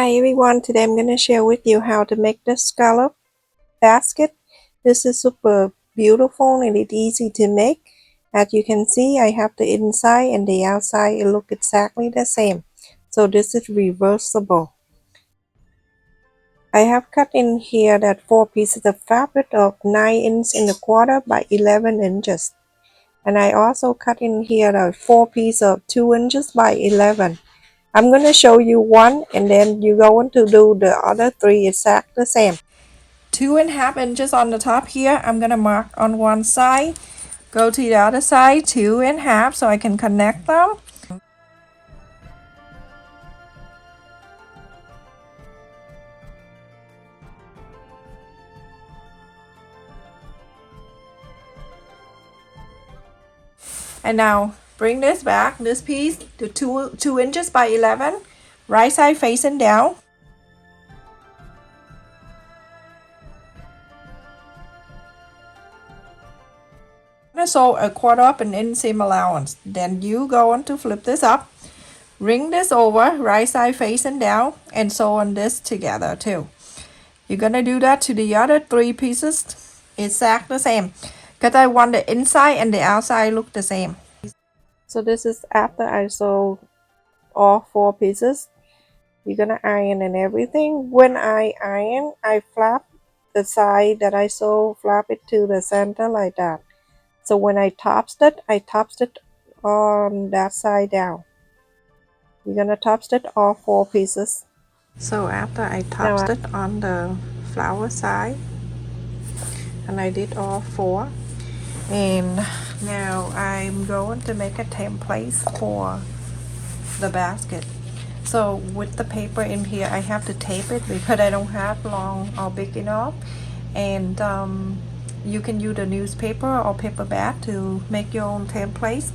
Hi everyone, today I'm going to share with you how to make the scallop basket. This is super beautiful and it's easy to make. As you can see, I have the inside and the outside, it look exactly the same. So this is reversible. I have cut in here that 4 pieces of fabric of 9 inches and a quarter by 11 inches. And I also cut in here the 4 pieces of 2 inches by 11. I'm going to show you one and then you're going to do the other 3 exactly the same. 2.5 inches on the top here. I'm going to mark on one side. Go to the other side, 2.5 so I can connect them. And now bring this back, this piece to 2 inches by 11. Right side facing down. Sew a 1/4 of an inch seam allowance. Then you going to flip this up, ring this over, right side facing down, and sew on this together too. You're gonna do that to the other 3 pieces exactly the same, because I want the inside and the outside look the same. So this is after I sew all 4 pieces. You're gonna iron and everything. When I iron, I flap the side that I sew, flap it to the center like that. So when I top stitch on that side down. You're gonna top stitch all 4 pieces. So after I top stitch on the flower side, and I did all 4, and now I'm going to make a template for the basket. So with the paper in here, I have to tape it because I don't have long or big enough, and you can use a newspaper or paper bag to make your own templates.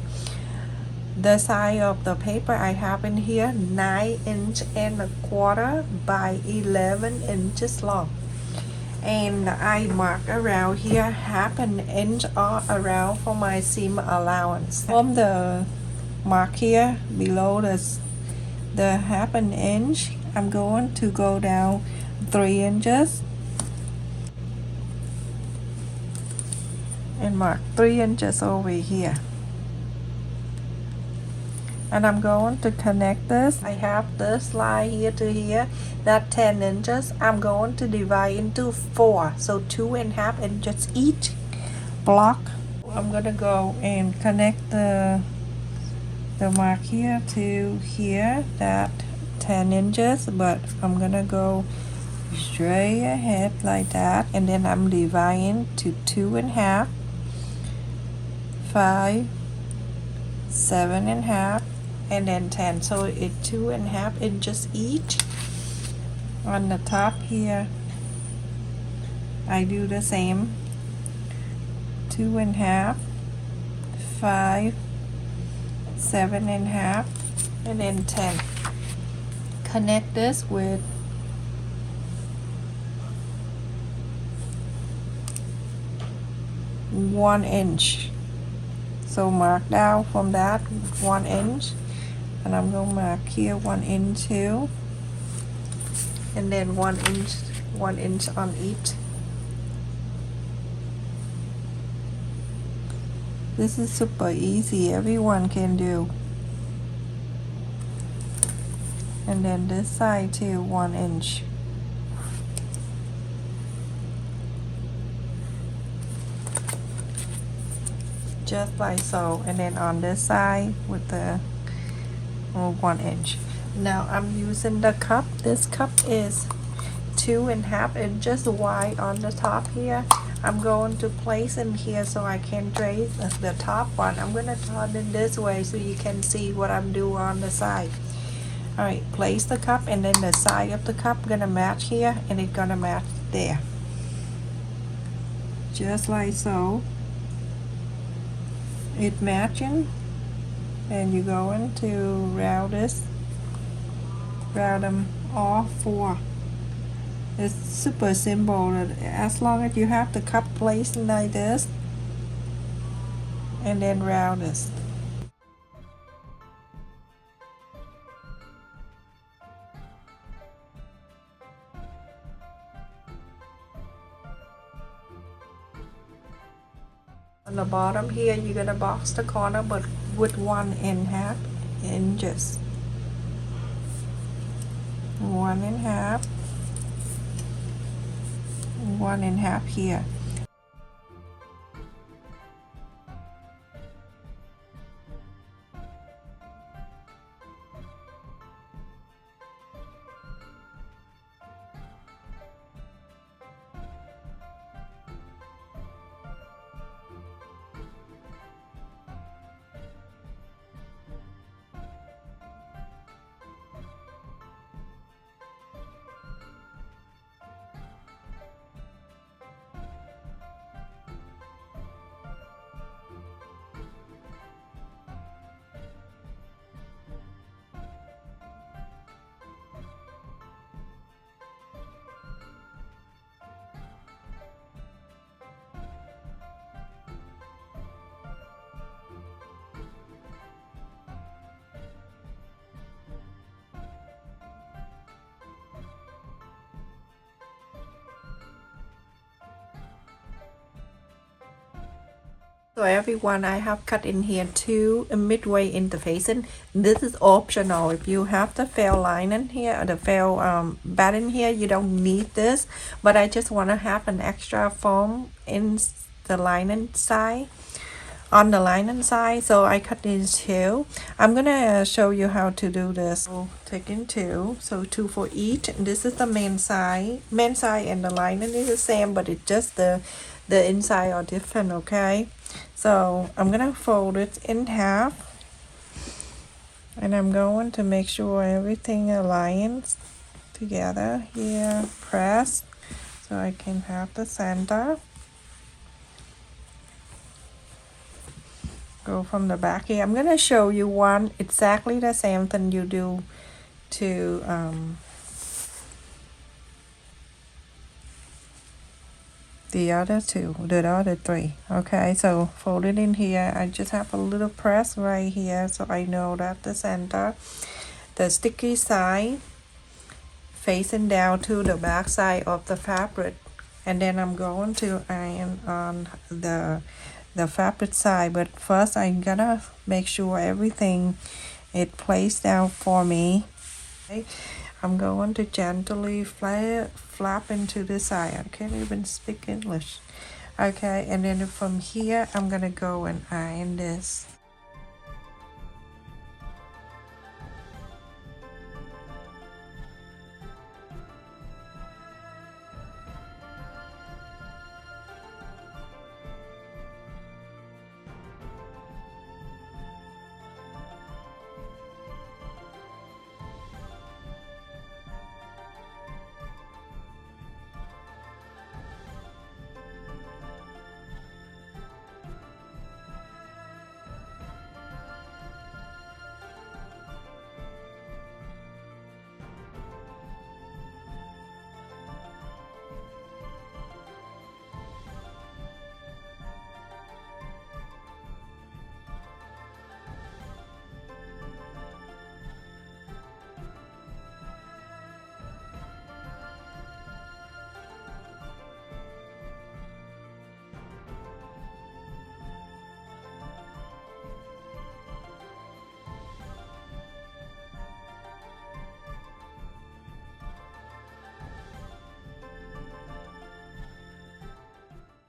The size of the paper I have in here, 9 inches and a quarter by 11 inches long. And I mark around here 1/2 inch all around for my seam allowance. From the mark here below the 1/2 inch, I'm going to go down 3 inches and mark 3 inches over here. And I'm going to connect this. I have this line here to here, that 10 inches. I'm going to divide into 4, so 2.5 inches each block. I'm gonna go and connect the mark here to here, that 10 inches, but I'm gonna go straight ahead like that, and then I'm dividing to 2.5, 5, 7.5, and then 10, so it's 2.5 inches each. On the top here I do the same, 2.5, 5, 7.5, and then 10. Connect this with 1 inch. So mark down from that 1 inch, and I'm going to mark here 1 inch too, and then 1 inch on each. This is super easy, everyone can do. And then this side too, 1 inch. Just like so, and then on this side with the 1 inch. Now I'm using the cup. This cup is 2.5 inches wide on the top here. I'm going to place in here so I can trace the top one. I'm going to turn it this way so you can see what I'm doing on the side. Alright, place the cup, and then the side of the cup gonna match here, and it's gonna match there. Just like so. It's matching, and you're going to round them all 4. It's super simple, as long as you have the cup placed like this, and then round this. On the bottom here, you're gonna box the corner, but with 1.5 inches. 1.5, 1.5 here. So everyone, I have cut in here two midway interfacing. This is optional. If you have the felt lining here or the felt batting here, you don't need this. But I just want to have an extra foam in the lining side. On the lining side, so I cut these two. I'm gonna show you how to do this. So taking two, so two for each. This is the main side. Main side and the lining is the same, but it's just the inside are different. Okay, so I'm gonna fold it in half, and I'm going to make sure everything aligns together here. Press so I can have the center. Go from the back here. I'm gonna show you one exactly the same thing you do to the other two, the other three. Okay, so fold it in here. I just have a little press right here so I know that the center, the sticky side facing down to the back side of the fabric, and then I'm going to iron on the fabric side. But first I'm gonna make sure everything is placed down for me. Okay. I'm going to gently flap into the side. I can't even speak English. Okay, and then from here I'm gonna go and iron this.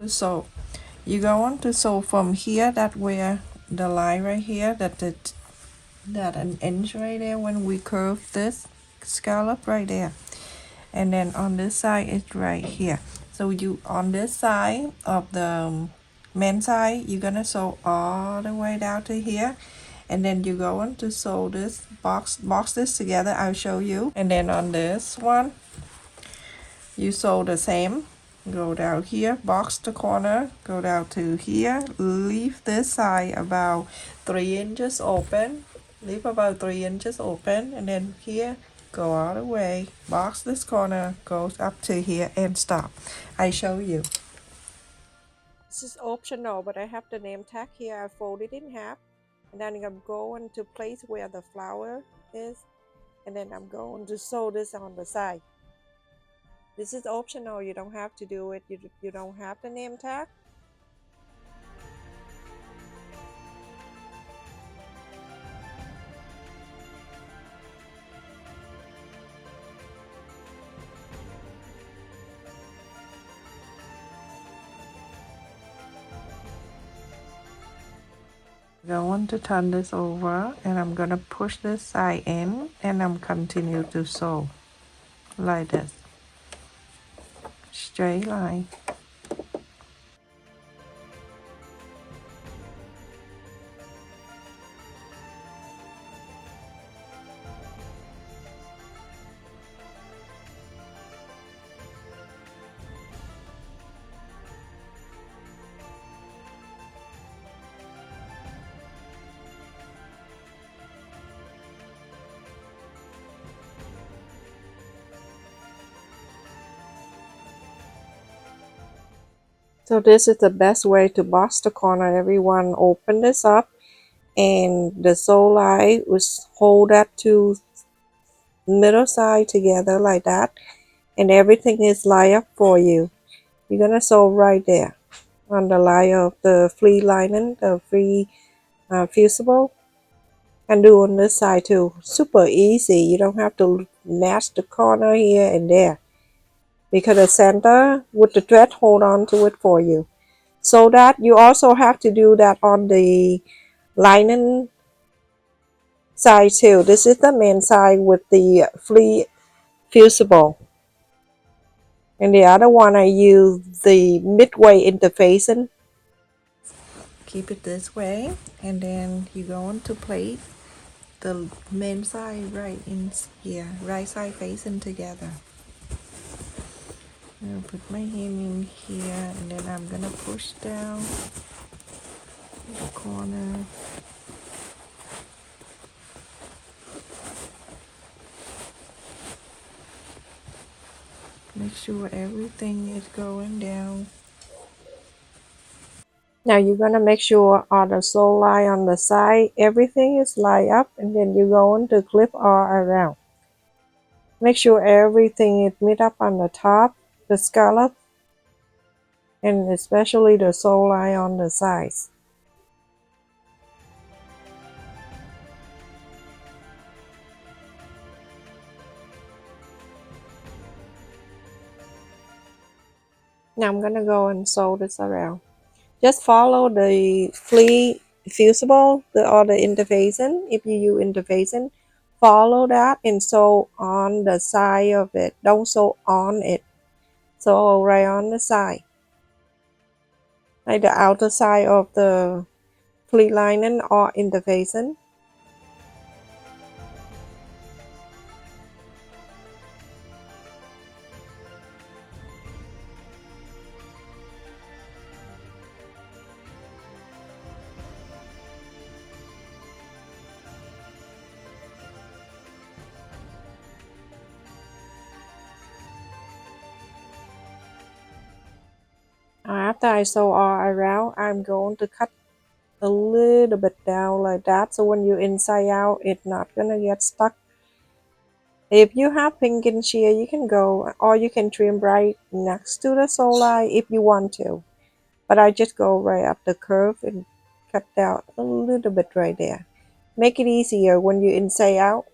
So you go on to sew from here, that where the line right here, that an inch right there when we curve this scallop right there, and then on this side it's right here. So you on this side of the main side, you're gonna sew all the way down to here, and then you go on to sew this box this together. I'll show you. And then on this one you sew the same. Go down here, box the corner, go down to here, leave this side about 3 inches open, leave about 3 inches open, and then here, go all the way, box this corner, goes up to here and stop. I show you. This is optional, but I have the name tag here. I fold it in half, and then I'm going to place where the flower is, and then I'm going to sew this on the side. This is optional, you don't have to do it, you don't have the name tag. Going to turn this over and I'm gonna push this side in and I'm continue to sew like this, straight line. So this is the best way to box the corner. Everyone open this up and the sew line was hold that two middle side together like that, and everything is lined up for you. You're gonna sew right there on the line of the free lining, the free fusible, and do on this side too. Super easy. You don't have to match the corner here and there because the center with the thread hold on to it for you. So that you also have to do that on the lining side too. This is the main side with the free fusible. And the other one I use the midway interfacing. Keep it this way and then you go on to plate the main side right in here, right side facing together. I'm gonna put my hand in here and then I'm gonna push down the corner. Make sure everything is going down. Now you're gonna make sure all the sew line on the side, everything is lined up, and then you're going to clip all around. Make sure everything is meet up on the top, the scallop, and especially the sew line on the sides. Now I'm gonna go and sew this around. Just follow the flea fusible or the interfacing. If you use interfacing, follow that and sew on the side of it. Don't sew on it. Sew right on the side, like the outer side of the flea lining or interfacing. After I sew all around, I'm going to cut a little bit down like that, so when you inside out, it's not gonna get stuck. If you have pinking shear, you can go, or you can trim right next to the sew line if you want to. But I just go right up the curve and cut down a little bit right there. Make it easier when you inside out.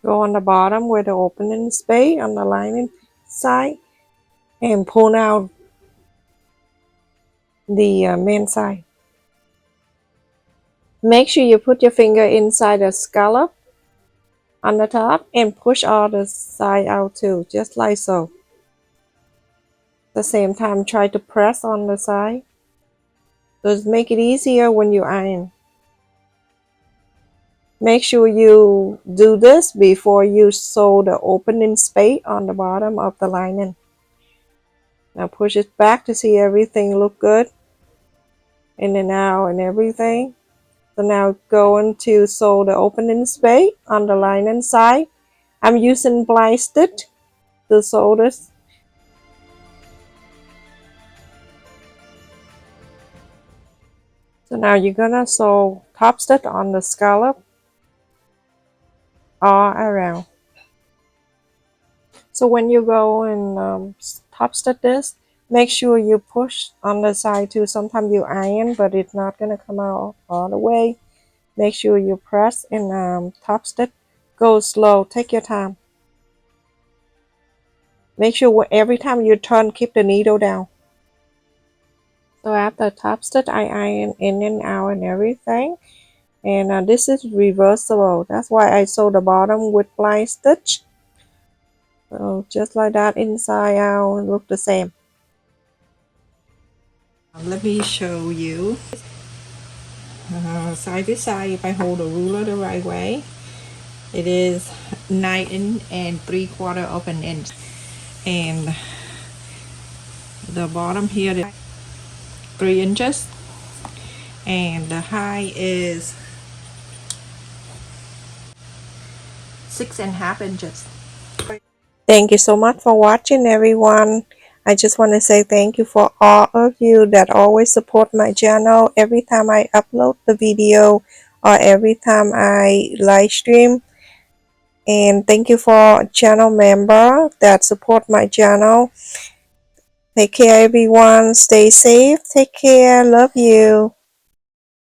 Go on the bottom where the opening space on the lining side and pull out the main side. Make sure you put your finger inside the scallop on the top and push all the side out too, just like so. At the same time, try to press on the side. Just make it easier when you iron. Make sure you do this before you sew the opening space on the bottom of the lining. Now push it back to see everything look good in and out and everything. So now going to sew the opening space on the lining side. I'm using blind stitch to sew this. So now you're gonna sew top stitch on the scallop all around. So when you go and top stitch this, make sure you push on the side too. Sometimes you iron, but it's not gonna come out all the way. Make sure you press and top stitch. Go slow, take your time. Make sure every time you turn, keep the needle down. So after top stitch, I iron in and out and everything. And this is reversible. That's why I sew the bottom with blind stitch. So just like that, inside out, look the same. Let me show you. Side to side, if I hold the ruler the right way, it is 9 inch and 3/4 of an inch. And the bottom here is 3 inches. And the high is 6.5 inches. Thank you so much for watching, everyone. I just want to say thank you for all of you that always support my channel every time I upload the video or every time I live stream. And thank you for channel member that support my channel. Take care, everyone. Stay safe. Take care. Love you.